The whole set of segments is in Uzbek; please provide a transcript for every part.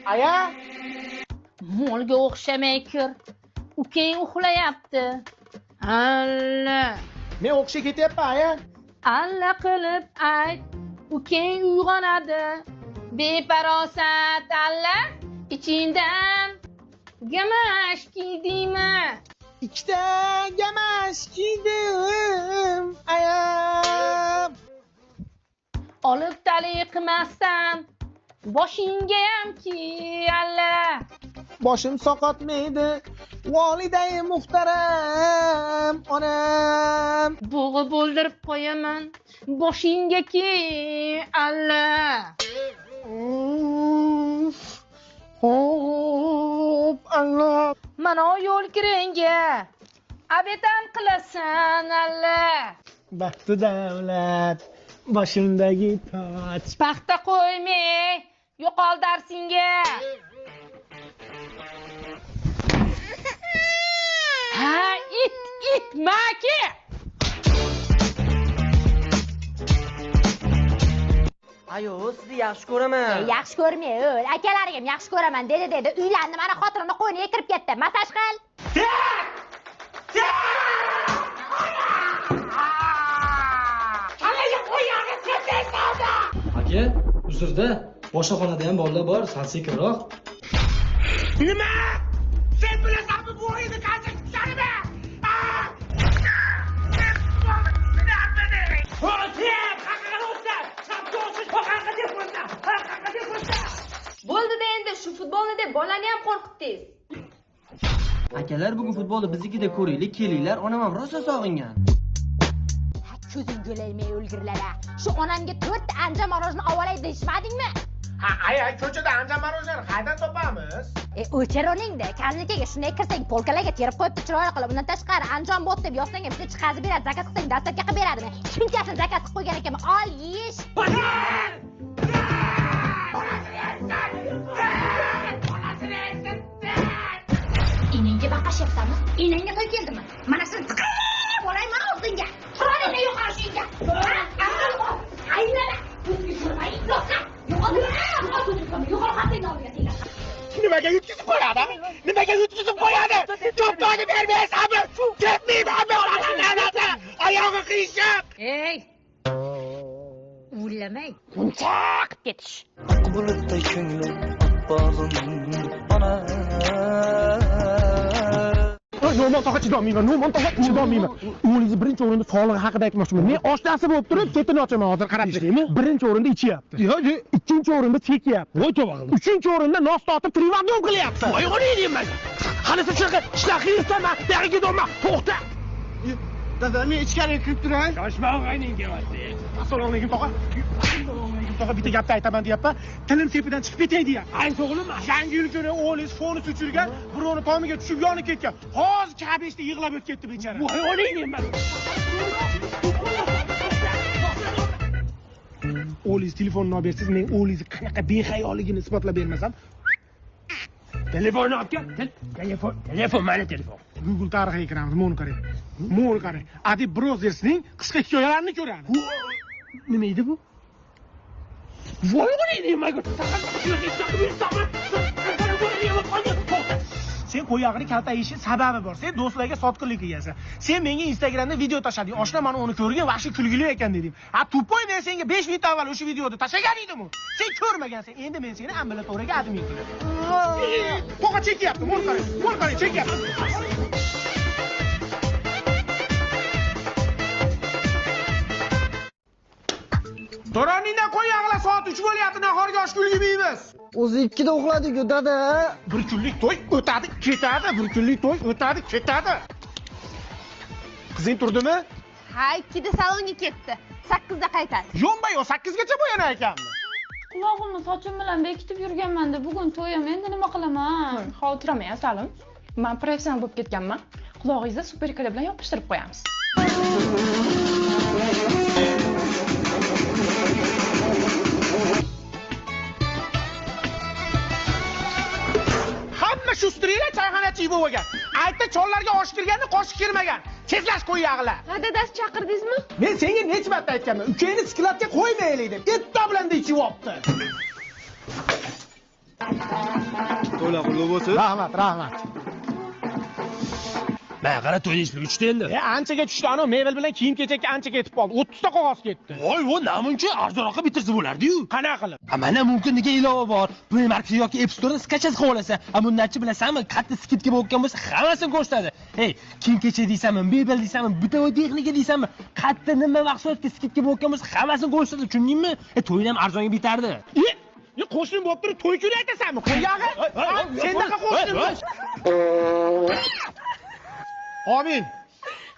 Aya? Molga o'xshamay kir. Ukang uxlayapti. Alla. Men o'qishga ketyapman, aya. Alla qilib ayt. Ukang uyg'onadi. Beparosat alla. Ichingdan gamash kiydingmi? Ikkita gamash kiydim, aya. Olib tali qilmasdan boshingayam kiy alla. Boshim soqotmaydi, volidai muhtaram onam. Bo'g'ib o'ldirib qo'yaman. Boshingga kiy alla. Hop, Allah. Mana yo'l kirenga. Abetam qilasan alla. Baxti davlat, boshimdagi toj. Paxta qo'ymay, yo'qol darsinga. Ha, it maki. Ayo, sizni yaxshi ko'raman. Yaxshi ko'rmay, o'l. Akalarim ham yaxshi ko'raman dedi. Uylandi, mana xotinimni qo'yniga kirib ketdi. Masaj qil. Aka, uzrda boshxonada ham bolalar bor, sal sekinroq. Nima? Sen bilasanmi bu o'yinni qancha kutganimni? Bo'ldi-da endi shu futbolni deb bolani ham qo'rqitdingiz. Akalar, bugun futbolni biznikida ko'raylik, kelinglar. Onam ham rosa sog'ingan. Ko'zing go'laymay o'lgirlar. Shu onamga 4 ta anjam marojni olay deyishmadingmi? Ha, aya, ko'chada anjam marojani qaydan topamiz? O'chir oningda. Kalnikaga shunday kirsang, polkalarga terib qo'yibdi chiroyli qilib. Undan tashqari anjom bot deb yozsang ham bitta chiqazib beradi. Zakaz qilsang dastlabga qilib beradimi? Shunchasini zakaz qilib qo'ygan ekanman. Ol, yeyish. Inangga baqashyapsanmi? Inangga to'y keldimi? Mana sizni tiqib olayman oldinga. Chiroyli yo'qolishingga. Aylana. Ko'zga ko'rmay yo'qa. Yo'qolmasang oldiga tegadi. Nimaga yutkizib qo'yadi? Nimaga yutkizib qo'yadi? To'ptoni bermaysanmi? Ketmayman men onalarni. Oyog'i qiyshib. Ey! O'ylamay, bunchaq ketish. Bulutday ko'nglim bog'im ona. No'mon tog'a chidolmayman. O'g'lingiz birinchi o'rinda sog'lig'i haqida aytmoqchiman. Men oshnasi bo'lib turib, ketini ochaman hozir qarab turing. Birinchi o'rinda ichyapti. Ikkinchi o'rinda chekyapti. Voy tavba. Uchinchi o'rinda nos tortib trivangon qilyapti. Voy o'g'ling men. Qanisi shunaqa ishlar qilyapsanmi? Beriga do'ma. To'xta. Dada, men ichkariga kirib turay. Shoshma o'g'ayningga vasi. Assalomu alaykum tog'a. Tog'a bitta gapni aytaman deyapman. Tilim sepidan chiqib ketay deyapti. Ayni o'g'lim, yangi yil kuni o'g'lingiz fonus uchirgan, birovni tomiga tushib yonib ketgan. Hozir kabishda yig'lab o'tib ketdi bechara. Voy o'g'ling men. O'g'lingiz telefonni olib bersiz, men o'g'lingizni qanaqa behayolligini isbotlab bermasam. Telefonni olib kel. Telefon, mana telefon. Google tarixiga kiramiz, mo'ni qarang. Mo'ni qarang. Adi Brothers'ning qisqa hikoyalarini ko'ramiz. Nima edi bu? Voy o'g'ling, nimaga sen qo'yog'ini kaltayishi sababi bor. Sen do'stlarga sotqinlik qilgansan. Sen menga Instagramda video tashlading. Oshna mana uni ko'rgan, vahshiy kulgili ekan dedim. Ha, tupoy, men senga 5 minut avval o'sha videoni tashlagan edim-ku. Sen ko'rmagansan. Endi men seni ambulatoriyaga admin qilaman. To'g'a chekyapti, mo'l qarang, chekyapti. To'roningdan qo'yog'lar soat 3 bo'lyapti, nahorga osh kulgi yeymiz. O'zi 2 da uxladik-ku, dada. Bir kunlik to'y o'tadi, ketadi. Bir kunlik to'y o'tadi, ketadi. Qizing turdimi? Ha, 2 da salonga ketdi. 8 da qaytadi. Yo'nbay, o 8 gacha bo'yanar ekanmi? Qulog'imni sochim bilan bekitib yurganman-da, bugun to'yim, endi nima qilaman? Xotirama, Salim. Men professional bo'lib ketganman. Qulog'ingizda super kala bilan yopishtirib qo'yamiz. Hamma shu strela chayxonachi bo'lgan. Aytda chollarga osh kirganda qoshiq kirmagan. Tezlash qo'yag'lar. Ha, dadasi chaqirdingizmi? Men senga necha marta aytganman, ukangni skladga qo'ymaylik deb. Etta bilan ichib olibdi. To'la qulluq bo'lsin. Rahmat. Mana qara to'y ishlar uchta endi. Anchaga tushdi, ana mebel bilan kiyim-kechakka ancha ketib qoldi. 30 ta qog'oz ketdi. Voy, namuncha arzonroqqa bitirsa bo'lardi-yu. Qanaqa qilib? Mana mumkin degan ilova bor. Play Market yoki App Store'dan skachas qilib olasan. Bundachi bilasanmi, katta skidga bo'lgan bo'lsa, hammasini ko'rsatadi. Hey, kiyim-kechak deysanmi, mebel deysanmi, bitovoy texnika deysanmi, katta nima mahsulotga skidga bo'lgan bo'lsa, hammasini ko'rsatadi, tushundingmi? To'yni ham arzonga bitardi. Qo'shnim bo'lib turib to'y kuni aytasanmi? Qo'yag'i? Sendaqa qo'shnim. Amin.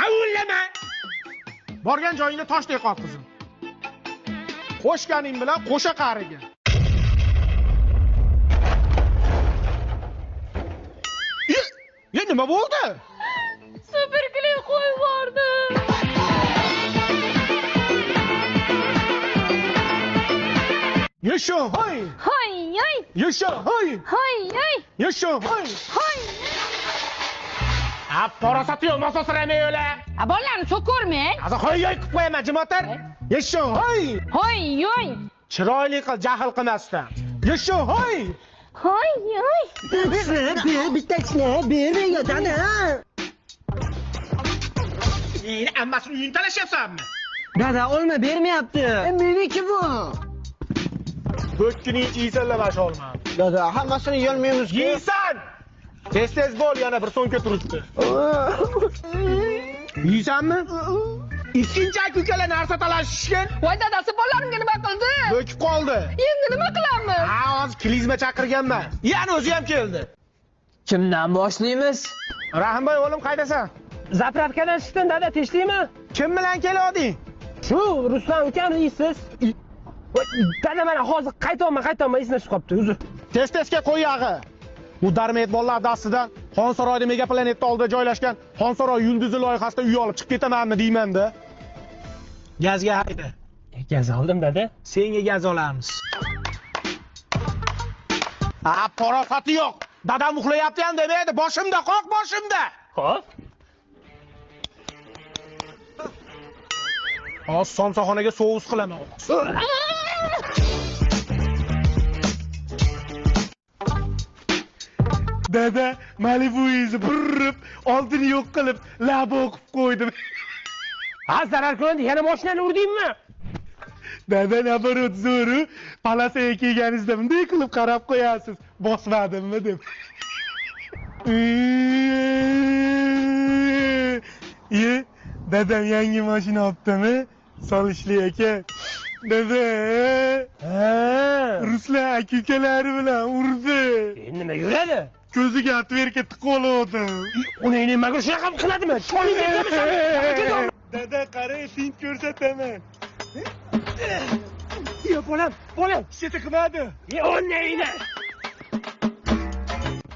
Avvallama. Borgan joyingda toshdek qotqizin. Qo'shganing bilan qo'sha qariga. Nima bo'ldi? Super klip qo'yib bordi. Yasho, hoy! Hoy, hoy. Yasho, hoy! Hoy, hoy. Yasho, hoy! Hoy. Parasati yo'q, masosramay o'la. Bolalarni so'kormang. Hozir hoy qilib qo'yaman, jimotar. Yasho, hoy! Hoy, hoy. Chiroyli qil, jahl qilmasdan. Yasho, hoy! Hoy, hoy. Bittasini bermang dada. Meni ammasini uyini talashyapsanmi? Dada olma bermayapti. Meniki bu. Bo'tkini yeysanlar olmam. Dada hammasini yeyolmaymiz-ku. Yeysan! Tez bo'l, yana bir so'mga turibdi. Yeysanmi? Ikkinchi aka-ukalar narsa talashishgan. Voy dadasi bolalarimga nima qildi? Bo'kib qoldi. Endi nima qilamiz? Hozir klizma chaqirganman. Yana o'zi ham keldi. Kimdan boshlaymiz? Rahimboy o'g'lim qaydasan? Zapravkadan chiqdim dada, tinchlikmi? Kim bilan kelding? Shu Ruslan ukam deysiz. Dada mana hozir qaytolmay esdan chiqib qolibdi, uzr. Tez-tezga qo'y yog'i. Bu darmet bolalar dastidan Xonsaroyda Megaplanetda oldida joylashgan Xonsaroy yulduzi loyihasida uy olib chiqib ketamanmi deyman-da. Gazga hayda. Gaz oldim dada. Senga gaz olamiz. Parasati yo'q. Dadam uxlayapti ham demaydi. Boshimda qoq, boshimda. Xo'p. Hozir somsaxonaga sous qilaman. Dada, Malibu'yizni burrib, oldini yo'q qilib, lab o'qib qo'ydim. Ha, zarar ko'rdi, yana mashinani urdingmi? Dada, nabarot zo'ru, palasaga kelganingizda bunday qilib qarab qo'yasiz. Bosmadimmi deb. Dadam yangi mashina olibdimi? Solishli ekan. Dada, Ruslan aka-ukalari bilan urdi. Nima yuradi? Ko'ziga atverka tiqib oldim. Uni nimaga shunaqa qiladimi? Dada, qarang, sen ko'rsataman. Yo, bolam. Sheta qilmadi. O'ynaydi.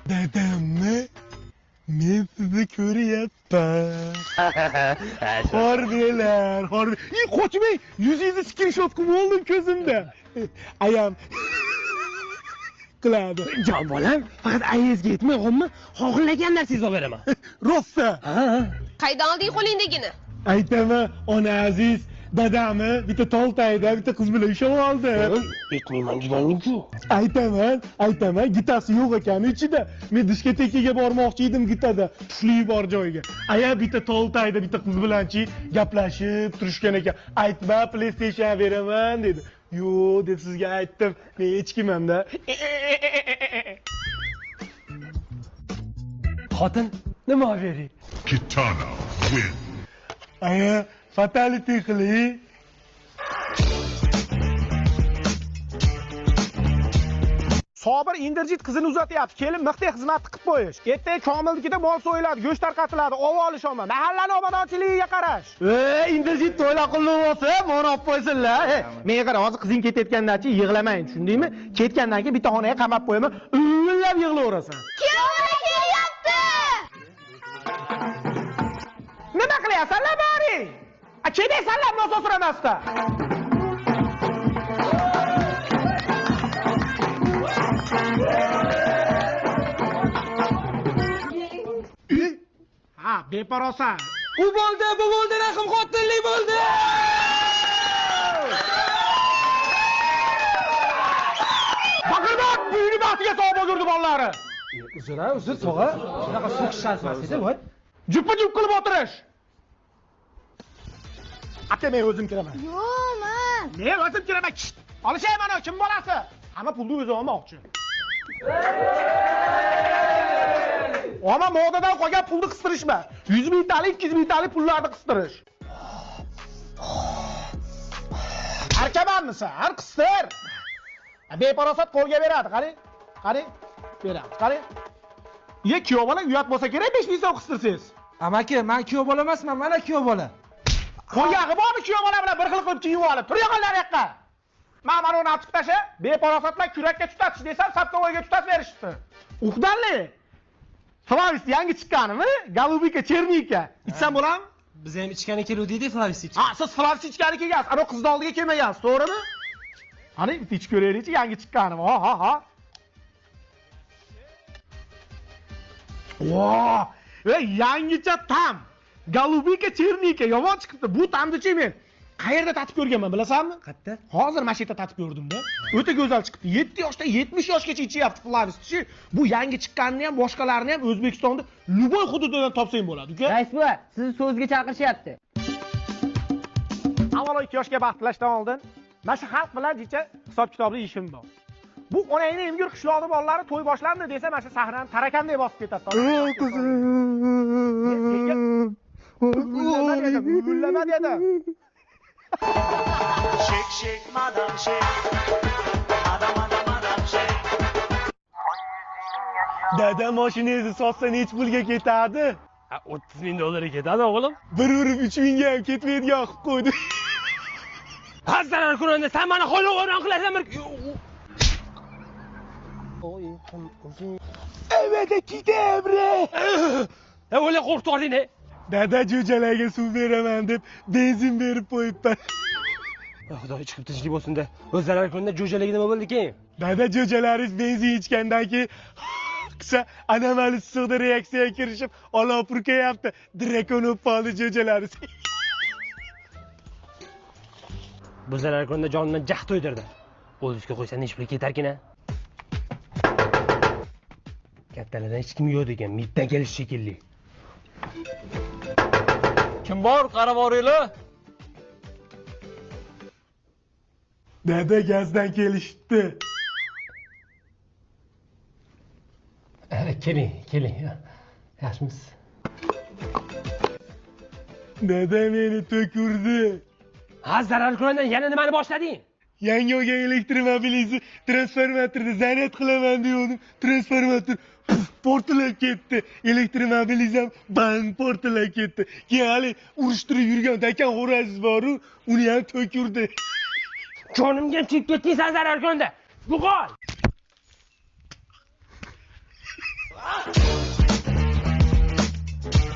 Dadammi? Men sizni ko'ryapman. Xorbelar. Qochmang, yuzingizni screenshot qilib oldim ko'zimda. Ayam qiladi. Jon bolam, faqat ayezga yetmay qolma, xohlagan narsangizni olib beraman. Rostda. Qaydan olding qo'lingdagini? Aytaman, ona aziz, dadamni bitta toltayda bitta qiz bilan ushlab oldi. Aytmayman deganingku. Aytaman, gitasi yo'q ekan ichida. Men diskotekaga bormoqchi edim gitada, tushli bor joyga. Aya bitta toltayda bitta qiz bilanchi gaplashib turishgan ekan. Aytma, PlayStation beraman dedi. Yo'q deb sizga aytdim. Men hech kimamda. Xotin nima bering? Kitana win. Aya, fatality qiling. Sobir Inderjit qizini uzatyapti. Kelin mixtay xizmatni qilib qo'yish. Ertaga Komilnikida mol so'yiladi, go'sht tarqatiladi, ov olishoma. Mahallani obodonchiligiga qarash. Inderjit to'ylar qilib olsa, meni olib qo'ysinlar. Menga qara, hozir qizing ketayotgandan-chi yig'lamayın, tushundingmi? Ketgandan keyin bitta xonaga qamab qo'yaman, ullab yig'layverasan. Kuyovim kelyapti. Nima qilyapsanlar bari? Kedaysanlar nososramasdan. Ha, beparosa. Bu bo'ldi, raqam xotinlik bo'ldi. Baqirmoq, buyurib topiga solib o'girdi bolalari. Uzr, tog'a. Shunaqa so'kish emas edi, voy. Jup qilib o'tirish. Aka men o'zim kiraman. Yo'qman. Men o'zim kiraman. Olishayman mana kim bolasi? Hamma pulni o'zi olmoqchi. Ama modadan qolgan pulni qistirishma. 100 mingtalik, 200 mingtalik pullarni qistirish. Arkamanmisan? Har qistir. Beparosat qo'lga beradi, qarang. Qarang. Beradi, qarang. Ye kuyov bola uyat bo'lsa kerak 5 ming so'm qistirsangiz. Amaki, men kuyov bola emasman, mana kuyov bola. Qo'yag'i bormi kuyov bola bilan bir xil qilib kiyib olib? Tur yo'qlar yoqqa. Men mana uni olib tasha, beparosat bilan kurakka tutatish desam, saptovoyga tutatib berishdi. Uqdanli. Flavist yangi chiqqanimi? Golubika, Chernika. Ichsam bo'ladimi? Biz ham ichgani keluvdik, Flavist ichgan. Ha, siz Flavist ichgani kelgansiz. Ana qizni oldiga kelmagansiz, to'g'rimi? Qani, ichib ko'raylik-chi, yangi chiqqanim. Ha. Voh! Yangicha tam. Golubika, Chernika yomon chiqibdi. Bu tamdichi men qayerda tatib ko'rganman, bilasanmi? Qayerda? Hozir mana shu yerda tatib ko'rdim-da. O'ta go'zal chiqibdi. 7 yoshdan 70 yoshgacha ichyapti Flavist-chi. Bu yangi chiqqanini ham, boshqalarini ham O'zbekistonda luboy hududidan topsang bo'ladi, uka. Rais buva, sizni so'zga chaqirishyapti. Avvalo 2 yoshga baxt tilashdan oldin mana shu xalq bilan jicha hisob-kitobli ishim bor. Bu onangni emgir qishloqda bolalari to'y boshlandi desa mana shu sahnani tarakanday bosib ketadi. Gullama dedim. Shake, madam, shake. Madam, shake. Dada mashinangizni sotsa necha pulga ketadi? 30 ming dollarga ketadi o'g'lim. Bir urib 3 mingga ham ketmaydigan qilib qo'ydi. Hazzalar ko'randa sen meni qo'lga o'ran qilasan bir. Evet, kitebre. O'la qo'rqtording-a? Dada jo'jalarga suv beraman deb benzin berib qo'yibman. Xudo chiqib tinchlik bo'lsin-da. O'zlari ko'randa jo'jalarga nima bo'ldi keyin? Dada jo'jalaringiz benzin ichgandan keyin qisa anomal issiqda reaksiyaga kirishib, olov purkayapti. Drakon bo'lib qoldi jo'jalaringiz. Bizlar ko'randa jonimdan jah to'ydirdi. O'zizga qo'ysa necha pul ketarkin-a? Kattalardan hech kim yo'q ekan, middan kelish shekilli. Kim bor, qarab boringlar. Dada gazdan kelishdi. Keling. Yaxshimiz? Dada meni to'kurdi. Ha, zarar ko'rgandan yana nimani boshlading? Yangi olgan elektromobilingizni transformatorda zaryad qilaman degandim. Transformator portlab ketdi. Elektromobilingiz ham bang portlab ketdi. Keyin hali urushtirib yurgan dakan xo'razingiz bor-ku, uni ham to'kurdi. Jonimga chiqib ketding sen zarar ko'rganda. Yo'qol.